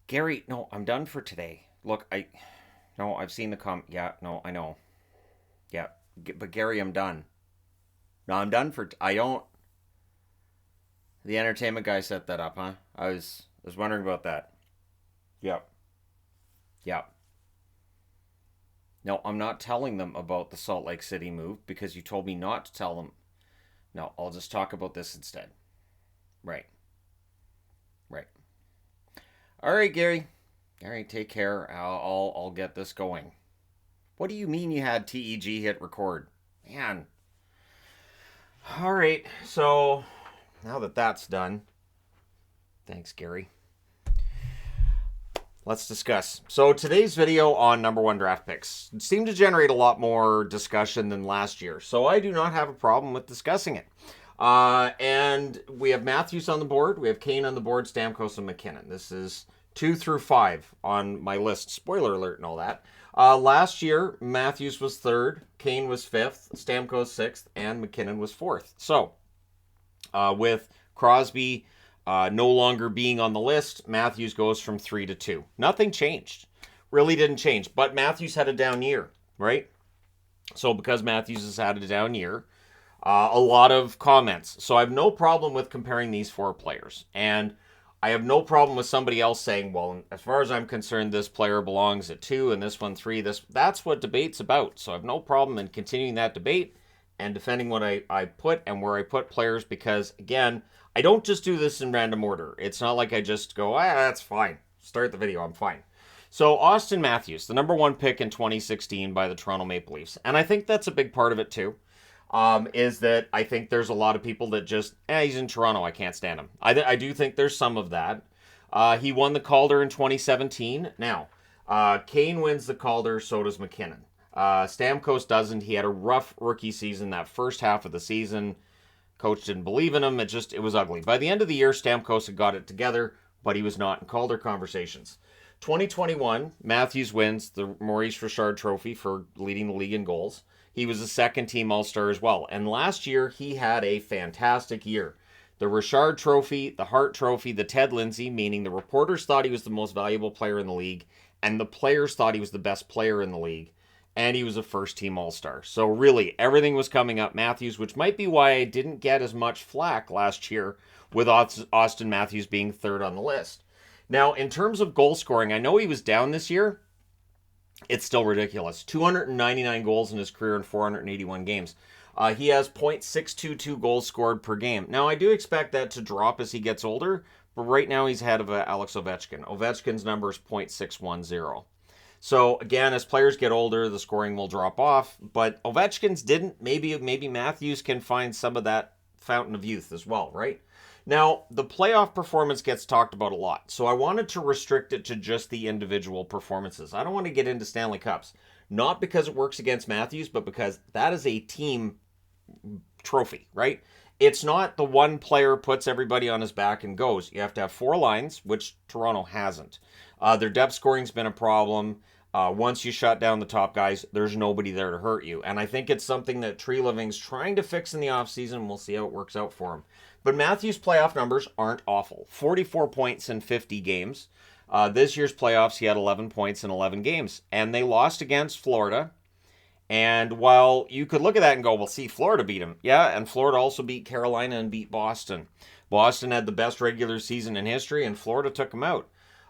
Gary, no, I'm done for today. Look, no, I've seen the Yeah, no, I know. Yeah, but Gary, I'm done. No, I'm done for. I don't. The entertainment guy set that up, huh? I was wondering about that. Yep. Yep. No, I'm not telling them about the Salt Lake City move because you told me not to tell them. No, I'll just talk about this instead. Right. Right. All right, Gary. Gary, take care. I'll get this going. What do you mean you had TEG hit record? Man. All right. So now that that's done, thanks, Gary. Let's discuss. So today's video on number one draft picks seemed to generate a lot more discussion than last year. So I do not have a problem with discussing it. And we have Matthews on the board. We have Kane on the board, Stamkos and McKinnon. This is 2 through 5 on my list. Spoiler alert and all that. Last year, Matthews was third, Kane was fifth, Stamkos sixth, and McKinnon was fourth. So, with Crosby no longer being on the list, Matthews goes from 3 to 2. Nothing changed. Really didn't change. But Matthews had a down year, right? So, because Matthews has had a down year, a lot of comments. So, I have no problem with comparing these four players. And I have no problem with somebody else saying, well, as far as I'm concerned, this player belongs at 2 and this one 3. That's what debate's about. So I have no problem in continuing that debate and defending what I put and where I put players because, again, I don't just do this in random order. It's not like I just go, that's fine. Start the video, I'm fine. So Austin Matthews, the number one pick in 2016 by the Toronto Maple Leafs. And I think that's a big part of it too. Is that I think there's a lot of people that just, he's in Toronto, I can't stand him. I do think there's some of that. He won the Calder in 2017. Now, Kane wins the Calder, so does McKinnon. Stamkos doesn't. He had a rough rookie season that first half of the season. Coach didn't believe in him. It was ugly. By the end of the year, Stamkos had got it together, but he was not in Calder conversations. 2021, Matthews wins the Maurice Richard Trophy for leading the league in goals. He was a second-team All-Star as well. And last year, he had a fantastic year. The Richard Trophy, the Hart Trophy, the Ted Lindsay, meaning the reporters thought he was the most valuable player in the league, and the players thought he was the best player in the league, and he was a first-team All-Star. So really, everything was coming up Matthews, which might be why I didn't get as much flack last year with Austin Matthews being third on the list. Now, in terms of goal scoring, I know he was down this year. It's still ridiculous. 299 goals in his career in 481 games. He has .622 goals scored per game. Now, I do expect that to drop as he gets older, but right now he's ahead of Alex Ovechkin. Ovechkin's number is .610. So, again, as players get older, the scoring will drop off, but Ovechkin's didn't. Maybe Matthews can find some of that fountain of youth as well, right? Now, the playoff performance gets talked about a lot, so I wanted to restrict it to just the individual performances. I don't want to get into Stanley Cups, not because it works against Matthews, but because that is a team trophy, right? It's not the one player puts everybody on his back and goes. You have to have four lines, which Toronto hasn't. Their depth scoring's been a problem. Once you shut down the top guys, there's nobody there to hurt you. And I think it's something that Tree Living's trying to fix in the offseason. We'll see how it works out for him. But Matthews' playoff numbers aren't awful. 44 points in 50 games. This year's playoffs, he had 11 points in 11 games. And they lost against Florida. And while you could look at that and go, well, see, Florida beat him. Yeah, and Florida also beat Carolina and beat Boston. Boston had the best regular season in history, and Florida took him out.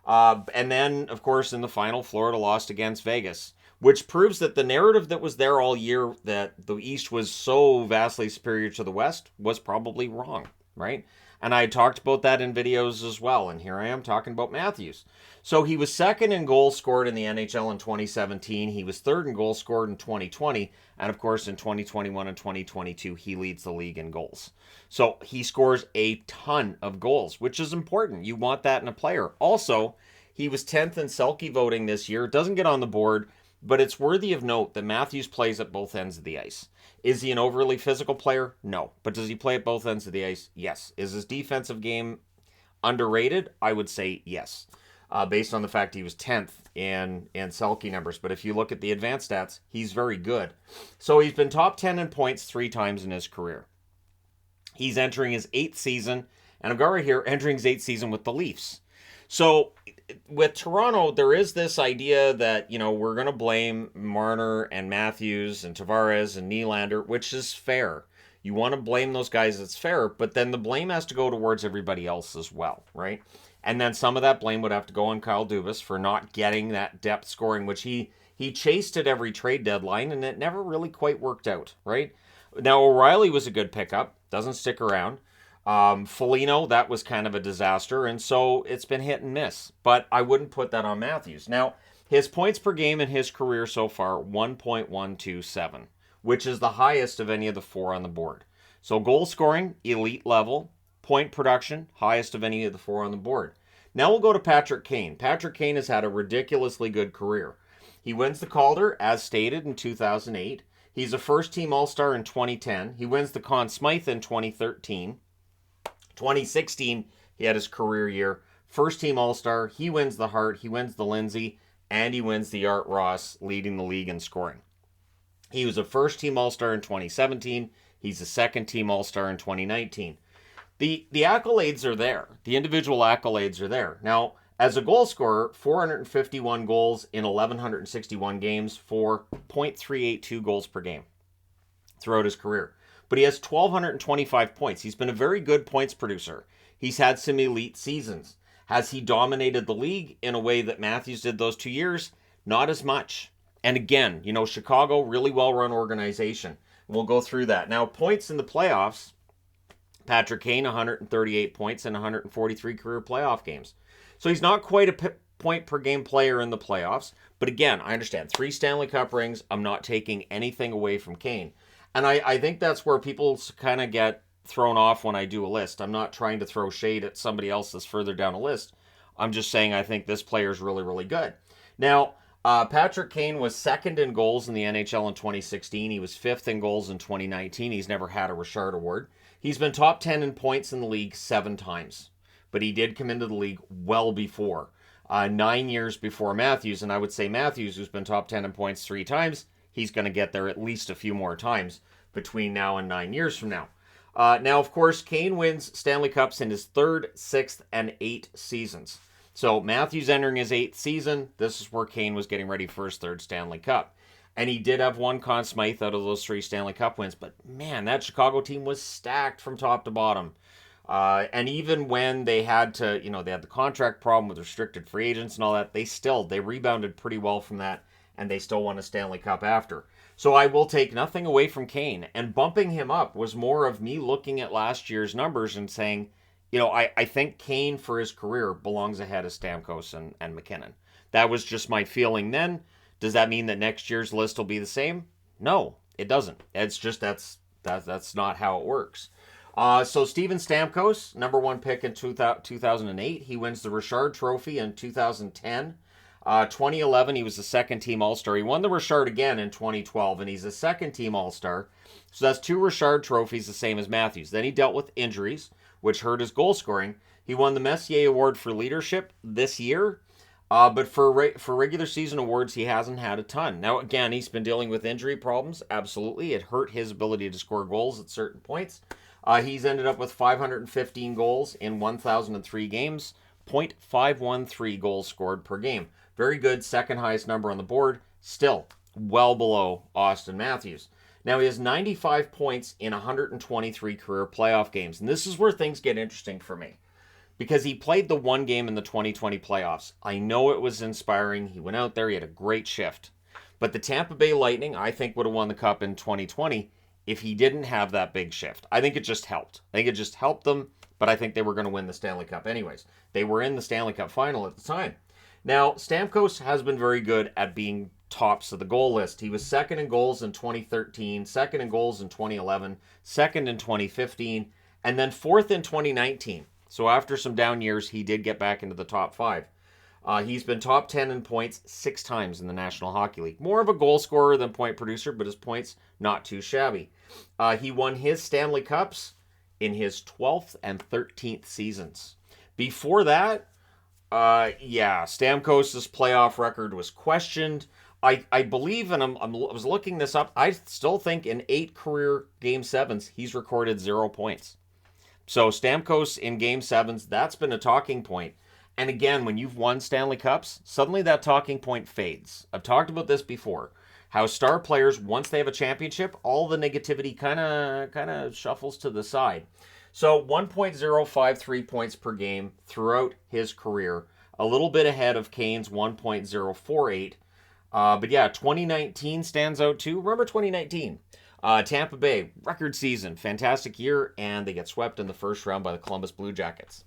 And then, of course, in the final, Florida lost against Vegas, which proves that the narrative that was there all year that the East was so vastly superior to the West was probably wrong, right? And I talked about that in videos as well, and here I am talking about Matthews. So he was second in goals scored in the NHL in 2017. He was third in goals scored in 2020. And of course, in 2021 and 2022, he leads the league in goals. So he scores a ton of goals, which is important. You want that in a player. Also, he was 10th in Selke voting this year. Doesn't get on the board, but it's worthy of note that Matthews plays at both ends of the ice. Is he an overly physical player? No. But does he play at both ends of the ice? Yes. Is his defensive game underrated? I would say yes. Based on the fact he was 10th in Selke numbers. But if you look at the advanced stats, he's very good. So he's been top 10 in points 3 times in his career. He's entering his 8th season, and I've got right here, entering his 8th season with the Leafs. So with Toronto, there is this idea that, we're going to blame Marner and Matthews and Tavares and Nylander, which is fair. You want to blame those guys, it's fair, but then the blame has to go towards everybody else as well, right? And then some of that blame would have to go on Kyle Dubas for not getting that depth scoring, which he chased at every trade deadline, and it never really quite worked out, right? Now, O'Reilly was a good pickup, doesn't stick around. Foligno, that was kind of a disaster, and so it's been hit and miss. But I wouldn't put that on Matthews. Now, his points per game in his career so far, 1.127, which is the highest of any of the four on the board. So goal scoring, elite level. Point production, highest of any of the four on the board. Now we'll go to Patrick Kane. Patrick Kane has had a ridiculously good career. He wins the Calder, as stated, in 2008. He's a first-team All-Star in 2010. He wins the Conn Smythe in 2013. 2016, he had his career year. First-team All-Star. He wins the Hart. He wins the Lindsay. And he wins the Art Ross, leading the league in scoring. He was a first-team All-Star in 2017. He's a second-team All-Star in 2019. The accolades are there. The individual accolades are there. Now, as a goal scorer, 451 goals in 1,161 games for .382 goals per game throughout his career. But he has 1,225 points. He's been a very good points producer. He's had some elite seasons. Has he dominated the league in a way that Matthews did those 2 years? Not as much. And again, Chicago, really well-run organization. We'll go through that. Now, points in the playoffs, Patrick Kane, 138 points in 143 career playoff games. So he's not quite a point-per-game player in the playoffs. But again, I understand. 3 Stanley Cup rings. I'm not taking anything away from Kane. And I think that's where people kind of get thrown off when I do a list. I'm not trying to throw shade at somebody else that's further down a list. I'm just saying I think this player is really, really good. Now, Patrick Kane was second in goals in the NHL in 2016. He was 5th in goals in 2019. He's never had a Richard Award. He's been top 10 in points in the league 7 times. But he did come into the league well before. 9 years before Matthews. And I would say Matthews, who's been top 10 in points 3 times, he's going to get there at least a few more times between now and 9 years from now. Now, of course, Kane wins Stanley Cups in his 3rd, 6th, and 8th seasons. So Matthews entering his 8th season. This is where Kane was getting ready for his 3rd Stanley Cup. And he did have 1 Conn Smythe out of those 3 Stanley Cup wins. But man, that Chicago team was stacked from top to bottom. And even when they had to, they had the contract problem with restricted free agents and all that, they rebounded pretty well from that. And they still won a Stanley Cup after. So I will take nothing away from Kane. And bumping him up was more of me looking at last year's numbers and saying, I think Kane for his career belongs ahead of Stamkos and McKinnon. That was just my feeling then. Does that mean that next year's list will be the same? No, it doesn't. It's just that's not how it works. So Steven Stamkos, number 1 pick in 2008. He wins the Richard Trophy in 2010. 2011, he was the 2nd-team All-Star. He won the Richard again in 2012, and he's a 2nd-team All-Star. So that's 2 Richard trophies, the same as Matthews. Then he dealt with injuries, which hurt his goal scoring. He won the Messier Award for leadership this year, but for regular season awards, he hasn't had a ton. Now, again, he's been dealing with injury problems. Absolutely. It hurt his ability to score goals at certain points. He's ended up with 515 goals in 1,003 games, .513 goals scored per game. Very good, 2nd highest number on the board. Still well below Austin Matthews. Now he has 95 points in 123 career playoff games. And this is where things get interesting for me. Because he played the 1 game in the 2020 playoffs. I know it was inspiring. He went out there, he had a great shift. But the Tampa Bay Lightning, I think, would have won the Cup in 2020 if he didn't have that big shift. I think it just helped. I think it just helped them, but I think they were going to win the Stanley Cup anyways. They were in the Stanley Cup final at the time. Now, Stamkos has been very good at being tops of the goal list. He was 2nd in goals in 2013, 2nd in goals in 2011, 2nd in 2015, and then 4th in 2019. So after some down years, he did get back into the top 5. He's been top 10 in points 6 times in the National Hockey League. More of a goal scorer than point producer, but his points not too shabby. He won his Stanley Cups in his 12th and 13th seasons. Before that, Stamkos' playoff record was questioned. I believe, and I was looking this up, I still think in 8 career Game 7s, he's recorded 0 points. So Stamkos in Game 7s, that's been a talking point. And again, when you've won Stanley Cups, suddenly that talking point fades. I've talked about this before. How star players, once they have a championship, all the negativity kind of shuffles to the side. So 1.053 points per game throughout his career, a little bit ahead of Kane's 1.048. But yeah, 2019 stands out too. Remember 2019? Tampa Bay, record season, fantastic year, and they get swept in the first round by the Columbus Blue Jackets.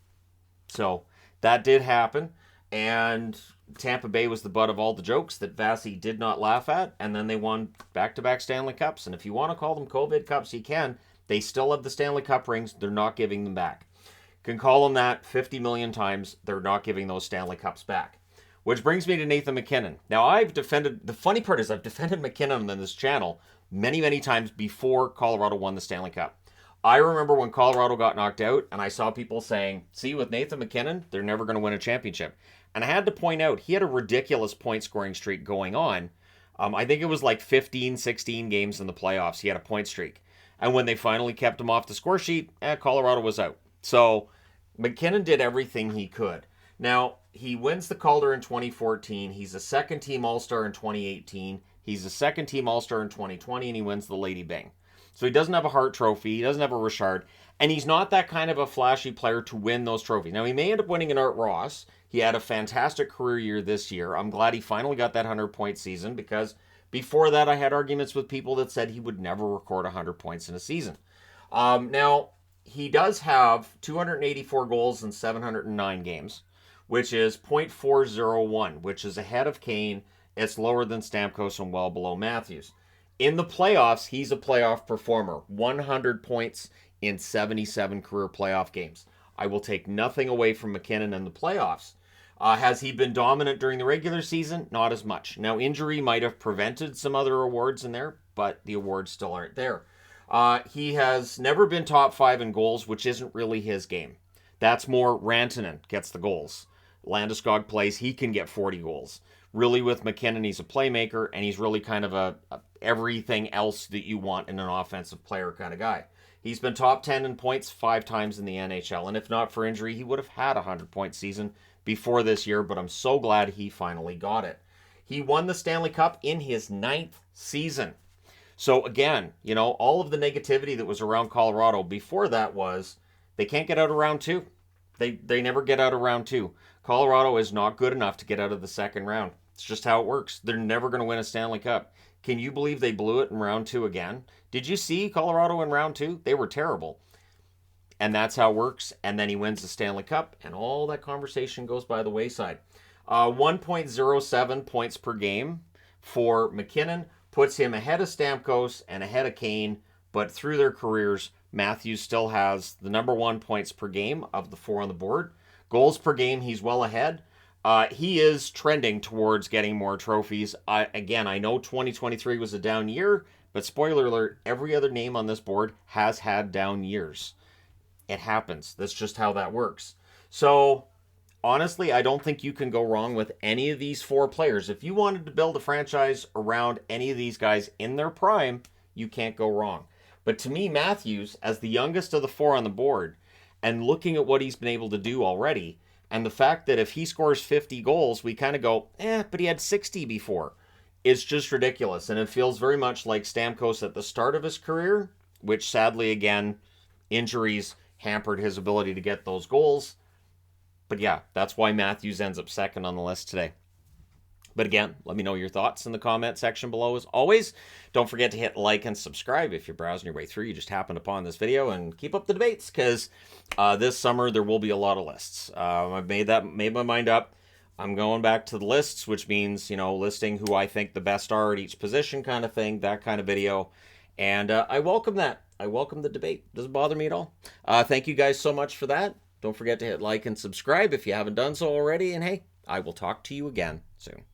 So that did happen, and Tampa Bay was the butt of all the jokes that Vasi did not laugh at, and then they won back-to-back Stanley Cups. And if you want to call them COVID Cups, you can. They still have the Stanley Cup rings. They're not giving them back. Can call them that 50 million times. They're not giving those Stanley Cups back. Which brings me to Nathan MacKinnon. Now, the funny part is I've defended MacKinnon on this channel many, many times before Colorado won the Stanley Cup. I remember when Colorado got knocked out, and I saw people saying, see, with Nathan MacKinnon, they're never going to win a championship. And I had to point out, he had a ridiculous point-scoring streak going on. I think it was like 15, 16 games in the playoffs. He had a point streak. And when they finally kept him off the score sheet, Colorado was out. So MacKinnon did everything he could. Now, he wins the Calder in 2014. He's a second-team All-Star in 2018. He's a second-team All-Star in 2020, and he wins the Lady Byng. So he doesn't have a Hart Trophy. He doesn't have a Richard. And he's not that kind of a flashy player to win those trophies. Now, he may end up winning an Art Ross. He had a fantastic career year this year. I'm glad he finally got that 100-point season, because before that, I had arguments with people that said he would never record 100 points in a season. Now, he does have 284 goals in 709 games, which is .401, which is ahead of Kane. It's lower than Stamkos and well below Matthews. In the playoffs, he's a playoff performer. 100 points in 77 career playoff games. I will take nothing away from MacKinnon in the playoffs. Has he been dominant during the regular season? Not as much. Now, injury might have prevented some other awards in there, but the awards still aren't there. He has never been top 5 in goals, which isn't really his game. That's more Rantanen gets the goals. Landeskog plays, he can get 40 goals. Really, with MacKinnon, he's a playmaker, and he's really kind of a everything else that you want in an offensive player kind of guy. He's been top 10 in points 5 times in the NHL, and if not for injury, he would have had a 100-point season before this year, but I'm so glad he finally got it. He won the Stanley Cup in his 9th season. So again, you know, all of the negativity that was around Colorado before that was they can't get out of round 2. They never get out of round 2. Colorado is not good enough to get out of the second round. It's just how it works. They're never going to win a Stanley Cup. Can you believe they blew it in round 2 again? Did you see Colorado in round 2? They were terrible. And that's how it works. And then he wins the Stanley Cup, and all that conversation goes by the wayside. 1.07 points per game for MacKinnon puts him ahead of Stamkos and ahead of Kane, but through their careers, Matthews still has the number 1 points per game of the 4 on the board. Goals per game, he's well ahead. He is trending towards getting more trophies. Again, I know 2023 was a down year, but spoiler alert, every other name on this board has had down years. It happens. That's just how that works. So, honestly, I don't think you can go wrong with any of these 4 players. If you wanted to build a franchise around any of these guys in their prime, you can't go wrong. But to me, Matthews, as the youngest of the 4 on the board, and looking at what he's been able to do already, and the fact that if he scores 50 goals, we kind of go, but he had 60 before. It's just ridiculous. And it feels very much like Stamkos at the start of his career, which sadly, again, injuries hampered his ability to get those goals. But yeah, that's why Matthews ends up second on the list today. But again, let me know your thoughts in the comment section below as always. Don't forget to hit like and subscribe if you're browsing your way through. You just happened upon this video, and keep up the debates, because this summer there will be a lot of lists. I've made my mind up. I'm going back to the lists, which means, you know, listing who I think the best are at each position kind of thing, that kind of video. And I welcome that. I welcome the debate. Doesn't bother me at all. Thank you guys so much for that. Don't forget to hit like and subscribe if you haven't done so already. And hey, I will talk to you again soon.